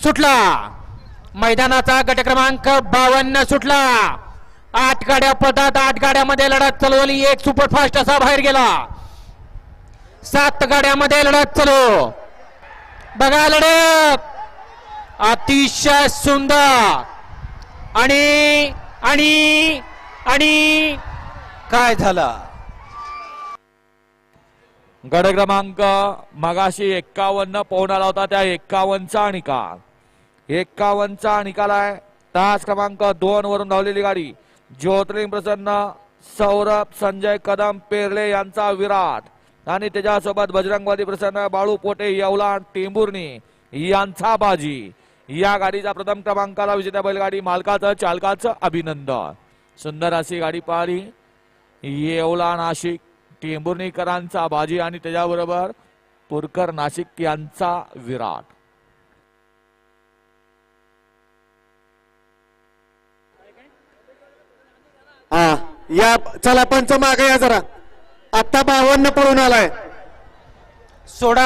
सुटला. मैदानाचा गट क्रमांक 52 सुटला. 8 गाड्या पदात 8 गाड्यामध्ये लढत चालवली. एक सुपरफास्ट असा बाहेर गेला. 7 गाड्यामध्ये लढत चालू. बघा लढत अतिशय सुंदर. आणि आणि आणि काय झालं? गट क्रमांक मगाशी 51 पाहून आला होता त्या 51चा निकाल. 51चा निकाल आहे. तास क्रमांक 2 वरून धावलेली गाडी ज्योतिर्लिंग प्रसन्न, सौरभ संजय कदम पेरले यांचा विराट आणि त्याच्यासोबत बजरंगवादी प्रसन्न, बाळू पोटे येवला टेंभुर्णी यांचा बाजी. या गाडीचा प्रथम क्रमांकाला विजेत्या बैलगाडी मालकाचं चालकाचं अभिनंदन. सुंदर अशी गाडी पाहिली. येवला नाशिक टेंभुर्णीकरांचा बाजी आणि त्याच्याबरोबर पुरकर नाशिक यांचा विराट. हा या चला पंच मागे या जरा. आता 52 पळून आलाय. सोडा